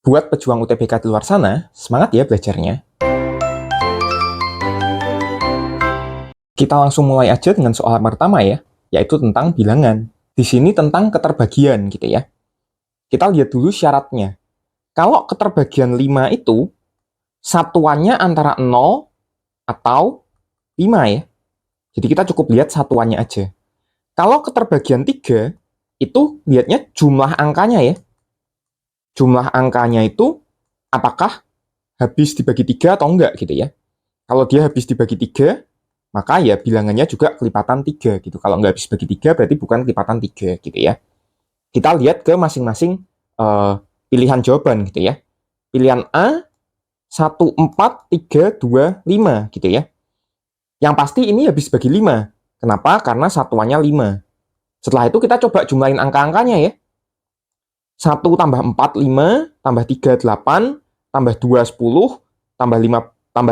Buat pejuang UTBK di luar sana, semangat ya belajarnya. Kita langsung mulai aja dengan soal pertama ya, yaitu tentang bilangan. Di sini tentang keterbagian gitu ya. Kita lihat dulu syaratnya. Kalau keterbagian 5 itu, satuannya antara 0 atau 5 ya. Jadi kita cukup lihat satuannya aja. Kalau keterbagian 3, itu lihatnya jumlah angkanya ya. Jumlah angkanya itu apakah habis dibagi 3 atau enggak gitu ya. Kalau dia habis dibagi 3, maka ya bilangannya juga kelipatan 3 gitu. Kalau nggak habis bagi 3 berarti bukan kelipatan 3 gitu ya. Kita lihat ke masing-masing pilihan jawaban gitu ya. Pilihan A 1, 4, 3, 2, 5 gitu ya. Yang pasti ini habis bagi 5. Kenapa? Karena satuannya 5. Setelah itu kita coba jumlahin angka-angkanya ya. 1 tambah 4, 5, tambah 3, 8, tambah 2, 10, tambah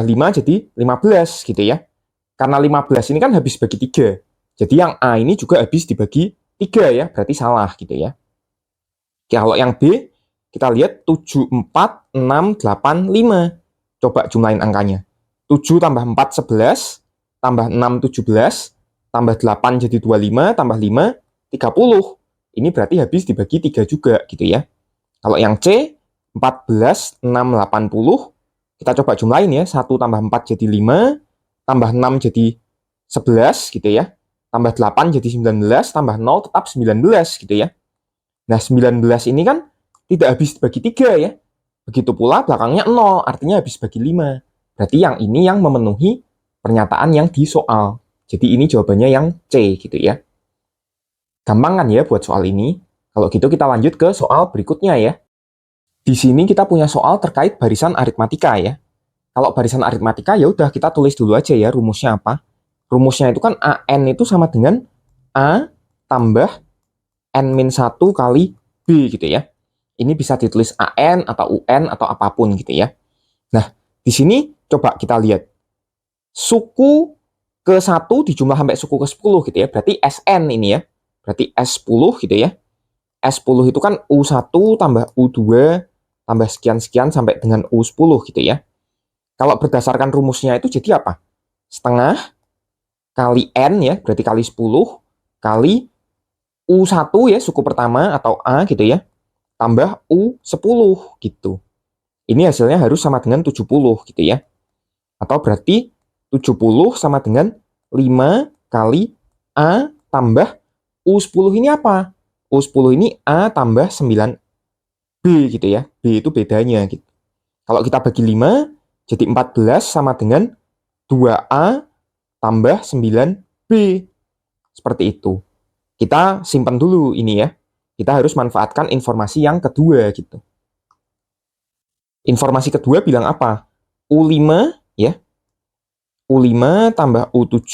5 jadi 15 gitu ya. Karena 15 ini kan habis bagi 3. Jadi yang A ini juga habis dibagi 3 ya, berarti salah gitu ya. Kalau yang B, kita lihat 7, 4, 6, 8, 5. Coba jumlahin angkanya. 7 tambah 4, 11, tambah 6, 17, tambah 8 jadi 25, tambah 5, 30. Ini berarti habis dibagi 3 juga gitu ya. Kalau yang C, 14, 6, 80. Kita coba jumlahin ya. 1 tambah 4 jadi 5, tambah 6 jadi 11 gitu ya. Tambah 8 jadi 19, tambah 0 tetap 19 gitu ya. Nah, 19 ini kan tidak habis bagi 3 ya. Begitu pula belakangnya 0, artinya habis bagi 5. Berarti yang ini yang memenuhi pernyataan yang di soal. Jadi ini jawabannya yang C gitu ya. Gampang kan ya buat soal ini? Kalau gitu kita lanjut ke soal berikutnya ya. Di sini kita punya soal terkait barisan aritmatika ya. Kalau barisan aritmatika ya udah kita tulis dulu aja ya rumusnya apa. Rumusnya itu kan AN itu sama dengan A tambah N-1 kali B gitu ya. Ini bisa ditulis AN atau UN atau apapun gitu ya. Nah, di sini coba kita lihat. Suku ke-1 dijumlah sampai suku ke-10 gitu ya. Berarti SN ini ya. Berarti S10 gitu ya. S10 itu kan U1 tambah U2 tambah sekian-sekian sampai dengan U10 gitu ya. Kalau berdasarkan rumusnya itu jadi apa? Setengah kali N ya, berarti kali 10, kali U1 ya, suku pertama atau A gitu ya, tambah U10 gitu. Ini hasilnya harus sama dengan 70 gitu ya. Atau berarti 70 sama dengan 5 kali A tambah U10 ini apa? U10 ini A tambah 9B gitu ya. B itu bedanya gitu. Kalau kita bagi 5, jadi 14 sama dengan 2A tambah 9B. Seperti itu. Kita simpan dulu ini ya. Kita harus manfaatkan informasi yang kedua gitu. Informasi kedua bilang apa? U5 ya. U5 tambah U7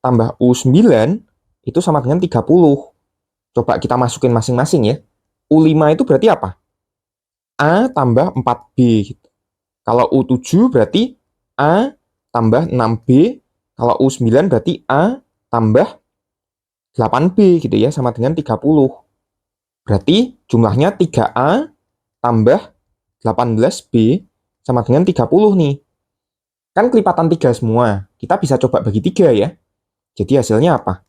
tambah U9 itu sama dengan 30. Coba kita masukin masing-masing ya. U5 itu berarti apa? A tambah 4B gitu. Kalau U7 berarti A tambah 6B. Kalau U9 berarti A tambah 8B gitu ya, sama dengan 30. Berarti jumlahnya 3A tambah 18B sama dengan 30 nih. Kan kelipatan 3 semua. Kita bisa coba bagi 3 ya. Jadi hasilnya apa?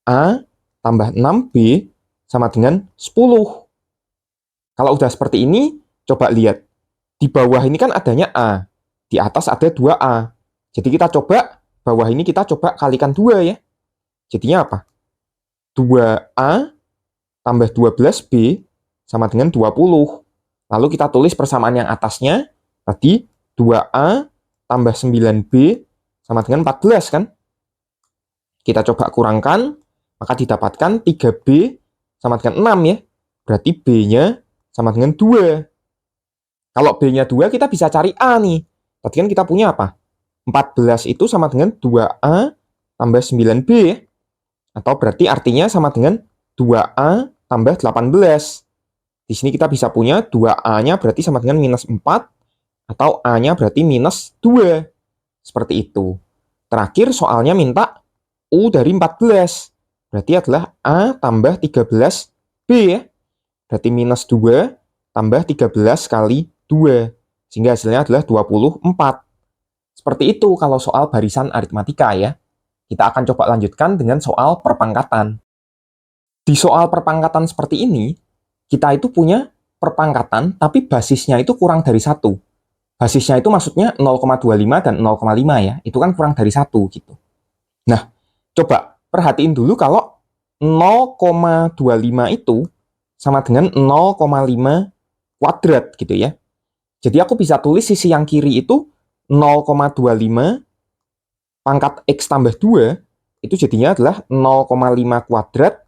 A tambah 6B sama dengan 10. Kalau udah seperti ini, coba lihat. Di bawah ini kan adanya A. Di atas ada 2A. Jadi kita coba, bawah ini kita coba kalikan 2 ya. Jadinya apa? 2A tambah 12B sama dengan 20. Lalu kita tulis persamaan yang atasnya, tadi 2A tambah 9B sama dengan 14 kan? Kita coba kurangkan, maka didapatkan 3B sama dengan 6 ya. Berarti B-nya sama dengan 2. Kalau B-nya 2, kita bisa cari A nih. Tadi kan kita punya apa? 14 itu sama dengan 2A tambah 9B ya. Atau berarti artinya sama dengan 2A tambah 18. Di sini kita bisa punya 2A-nya berarti sama dengan minus 4, atau A-nya berarti minus 2. Seperti itu. Terakhir soalnya minta U dari 14. Berarti adalah A tambah 13B ya. Berarti minus 2 tambah 13 kali 2. Sehingga hasilnya adalah 24. Seperti itu kalau soal barisan aritmatika ya. Kita akan coba lanjutkan dengan soal perpangkatan. Di soal perpangkatan seperti ini, kita itu punya perpangkatan, tapi basisnya itu kurang dari 1. Basisnya itu maksudnya 0,25 dan 0,5 ya. Itu kan kurang dari 1 gitu. Nah, coba perhatiin dulu kalau 0,25 itu sama dengan 0,5 kuadrat gitu ya. Jadi aku bisa tulis sisi yang kiri itu 0,25 pangkat X tambah 2, itu jadinya adalah 0,5 kuadrat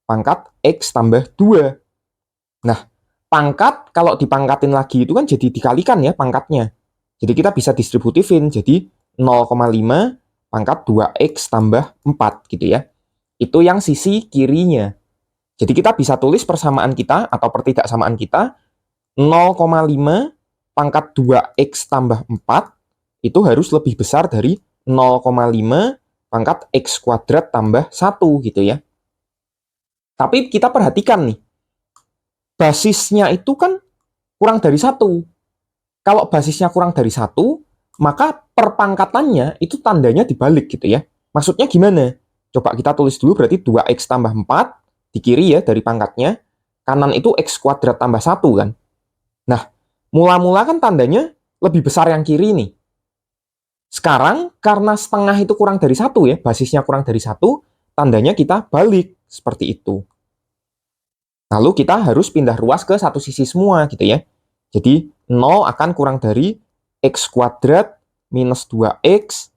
pangkat X tambah 2. Nah, pangkat kalau dipangkatin lagi itu kan jadi dikalikan ya pangkatnya. Jadi kita bisa distributifin, jadi 0,5 pangkat 2X tambah 4 gitu ya. Itu yang sisi kirinya. Jadi kita bisa tulis persamaan kita atau pertidaksamaan kita 0,5 pangkat 2X tambah 4 itu harus lebih besar dari 0,5 pangkat X kuadrat tambah 1 gitu ya. Tapi kita perhatikan nih, basisnya itu kan kurang dari 1. Kalau basisnya kurang dari 1, maka perpangkatannya itu tandanya dibalik gitu ya. Maksudnya gimana? Coba kita tulis dulu berarti 2X tambah 4, di kiri ya dari pangkatnya, kanan itu X kuadrat tambah 1 kan. Nah, mula-mula kan tandanya lebih besar yang kiri nih. Sekarang, karena setengah itu kurang dari 1 ya, basisnya kurang dari 1, tandanya kita balik, seperti itu. Lalu kita harus pindah ruas ke satu sisi semua gitu ya. Jadi 0 akan kurang dari X kuadrat minus 2X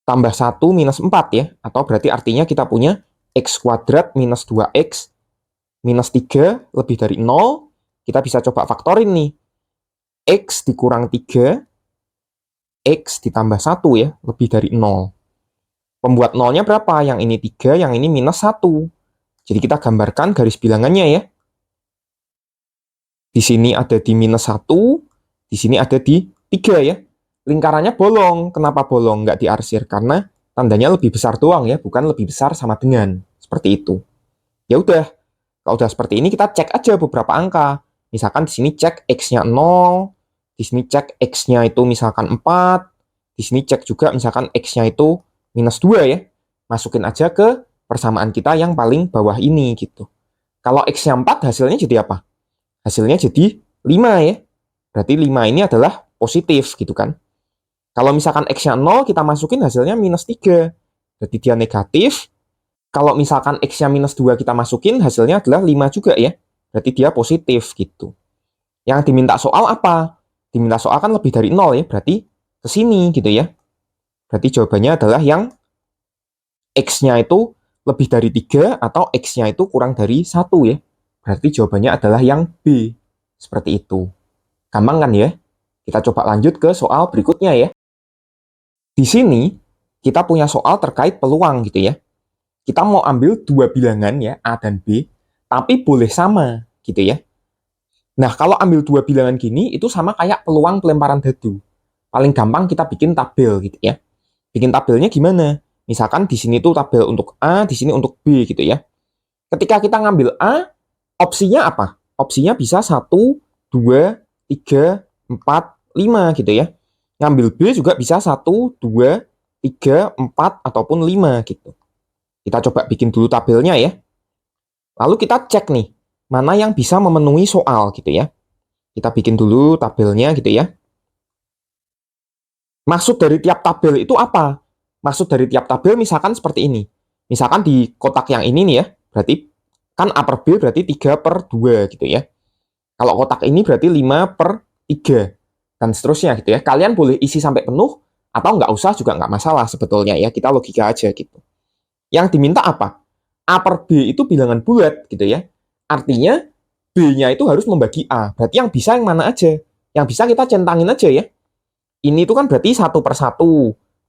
tambah 1 minus 4 ya. Atau berarti artinya kita punya X kuadrat minus 2X minus 3 lebih dari 0. Kita bisa coba faktorin nih. X dikurang 3, X ditambah 1 ya, lebih dari 0. Pembuat 0-nya berapa? Yang ini 3, yang ini minus 1. Jadi kita gambarkan garis bilangannya ya. Di sini ada di minus 1, di sini ada di 3 ya. Lingkarannya bolong. Kenapa bolong? Nggak diarsir. Karena tandanya lebih besar doang ya, bukan lebih besar sama dengan. Seperti itu. Ya udah. Kalau udah seperti ini kita cek aja beberapa angka. Misalkan di sini cek X-nya 0, di sini cek X-nya itu misalkan 4, di sini cek juga misalkan X-nya itu minus 2 ya. Masukin aja ke persamaan kita yang paling bawah ini gitu. Kalau X-nya 4 hasilnya jadi apa? Hasilnya jadi 5 ya. Berarti 5 ini adalah positif gitu kan. Kalau misalkan X-nya 0 kita masukin hasilnya minus 3. Berarti dia negatif. Kalau misalkan X-nya minus 2 kita masukin hasilnya adalah 5 juga ya. Berarti dia positif gitu. Yang diminta soal apa? Diminta soal kan lebih dari 0 ya. Berarti ke sini gitu ya. Berarti jawabannya adalah yang X-nya itu lebih dari 3 atau X-nya itu kurang dari 1 ya. Berarti jawabannya adalah yang B. Seperti itu. Gampang kan ya? Kita coba lanjut ke soal berikutnya ya. Di sini kita punya soal terkait peluang gitu ya. Kita mau ambil dua bilangan ya, A dan B, tapi boleh sama gitu ya. Nah, kalau ambil dua bilangan gini, itu sama kayak peluang pelemparan dadu. Paling gampang kita bikin tabel gitu ya. Bikin tabelnya gimana? Misalkan di sini tuh tabel untuk A, di sini untuk B gitu ya. Ketika kita ngambil A, opsinya apa? Opsinya bisa 1, 2, 3, 4, 5 gitu ya. Ngambil B juga bisa 1, 2, 3, 4, ataupun 5 gitu. Kita coba bikin dulu tabelnya ya. Lalu kita cek nih, mana yang bisa memenuhi soal gitu ya. Kita bikin dulu tabelnya gitu ya. Maksud dari tiap tabel itu apa? Maksud dari tiap tabel misalkan seperti ini. Misalkan di kotak yang ini nih ya, berarti kan A per B berarti 3 per 2 gitu ya. Kalau kotak ini berarti 5 per 3. Dan seterusnya gitu ya. Kalian boleh isi sampai penuh, atau nggak usah juga nggak masalah sebetulnya ya. Kita logika aja gitu. Yang diminta apa? A per B itu bilangan bulat gitu ya. Artinya B-nya itu harus membagi A. Berarti yang bisa yang mana aja? Yang bisa kita centangin aja ya. Ini itu kan berarti 1 per 1,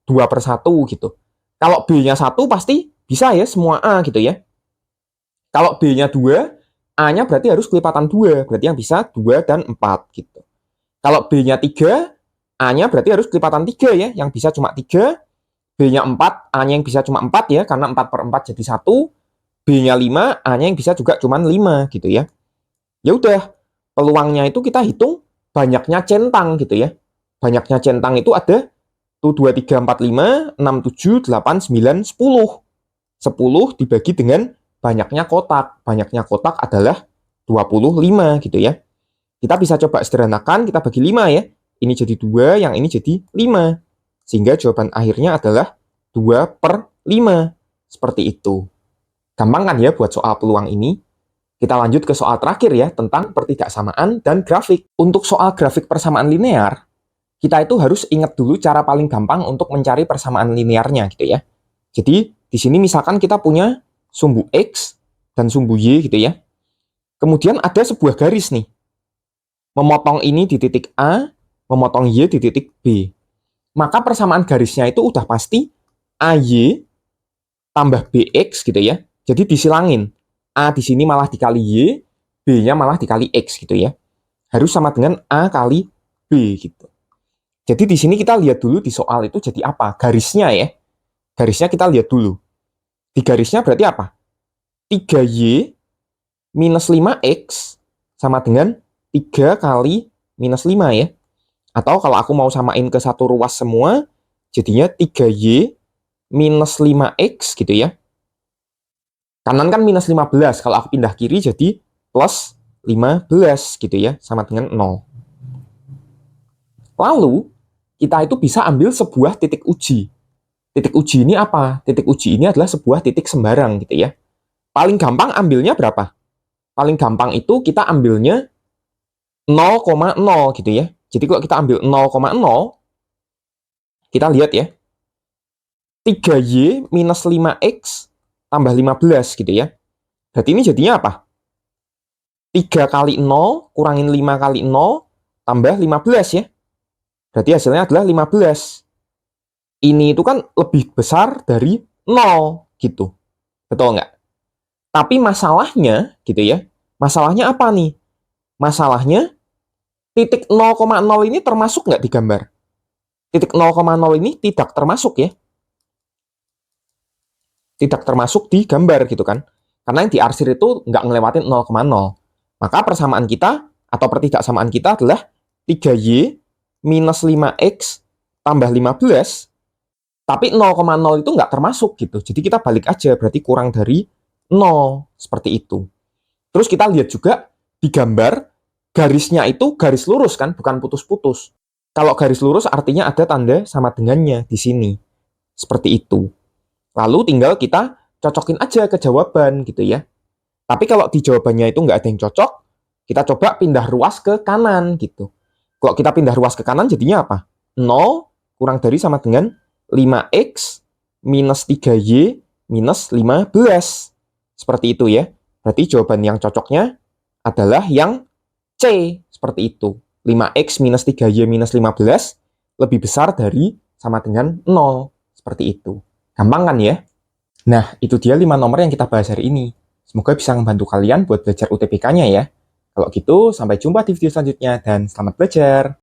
2 per 1 gitu. Kalau B-nya 1 pasti bisa ya semua A gitu ya. Kalau B-nya 2, A-nya berarti harus kelipatan 2. Berarti yang bisa 2 dan 4 gitu. Kalau B-nya 3, A-nya berarti harus kelipatan 3 ya. Yang bisa cuma 3. B-nya 4, A-nya yang bisa cuma 4 ya, karena 4 per 4 jadi 1. B-nya 5, A-nya yang bisa juga cuma 5 gitu ya. Ya udah, peluangnya itu kita hitung banyaknya centang gitu ya. Banyaknya centang itu ada tuh 2, 3, 4, 5, 6, 7, 8, 9, 10. 10 dibagi dengan banyaknya kotak. Banyaknya kotak adalah 25 gitu ya. Kita bisa coba sederhanakan, kita bagi 5 ya. Ini jadi 2, yang ini jadi 5. Sehingga jawaban akhirnya adalah 2/5. Seperti itu. Gampang kan ya buat soal peluang ini? Kita lanjut ke soal terakhir ya, tentang pertidaksamaan dan grafik. Untuk soal grafik persamaan linear, kita itu harus ingat dulu cara paling gampang untuk mencari persamaan linearnya gitu ya. Jadi, di sini misalkan kita punya sumbu X dan sumbu Y gitu ya. Kemudian ada sebuah garis nih. Memotong ini di titik A, memotong Y di titik B. Maka persamaan garisnya itu udah pasti AY tambah BX gitu ya. Jadi disilangin. A di sini malah dikali Y, B-nya malah dikali X gitu ya. Harus sama dengan A kali B gitu. Jadi di sini kita lihat dulu di soal itu jadi apa? Garisnya ya. Garisnya kita lihat dulu. Di garisnya berarti apa? 3Y minus 5X sama dengan 3 kali minus 5 ya. Atau kalau aku mau samain ke satu ruas semua, jadinya 3Y minus 5X gitu ya. Kanan kan minus 15, kalau aku pindah kiri jadi plus 15 gitu ya, sama dengan 0. Lalu, kita itu bisa ambil sebuah titik uji. Titik uji ini apa? Titik uji ini adalah sebuah titik sembarang gitu ya. Paling gampang ambilnya berapa? Paling gampang itu kita ambilnya 0,0 gitu ya. Jadi kalau kita ambil 0,0, kita lihat ya. 3Y minus 5X tambah 15 gitu ya. Berarti ini jadinya apa? 3 kali 0 kurangin 5 kali 0 tambah 15 ya. Berarti hasilnya adalah 15. Ini itu kan lebih besar dari 0 gitu. Betul nggak? Tapi masalahnya gitu ya. Masalahnya apa nih? Masalahnya titik 0,0 ini termasuk nggak di gambar? Titik 0,0 ini tidak termasuk ya. Tidak termasuk di gambar gitu kan. Karena yang diarsir itu nggak ngelewatin 0,0. Maka persamaan kita atau pertidaksamaan kita adalah 3Y minus 5X tambah 15, tapi 0,0 itu nggak termasuk gitu. Jadi kita balik aja, berarti kurang dari 0. Seperti itu. Terus kita lihat juga di gambar, garisnya itu garis lurus kan, bukan putus-putus. Kalau garis lurus artinya ada tanda sama dengannya di sini. Seperti itu. Lalu tinggal kita cocokin aja ke jawaban gitu ya. Tapi kalau di jawabannya itu nggak ada yang cocok, kita coba pindah ruas ke kanan gitu. Kalau kita pindah ruas ke kanan jadinya apa? 0 kurang dari sama dengan 5X minus 3Y minus 15. Seperti itu ya. Berarti jawaban yang cocoknya adalah yang C. Seperti itu. 5X minus 3Y minus 15 lebih besar dari sama dengan 0. Seperti itu. Gampang kan ya? Nah, itu dia 5 nomor yang kita bahas hari ini. Semoga bisa membantu kalian buat belajar UTBK-nya ya. Kalau gitu, sampai jumpa di video selanjutnya dan selamat belajar.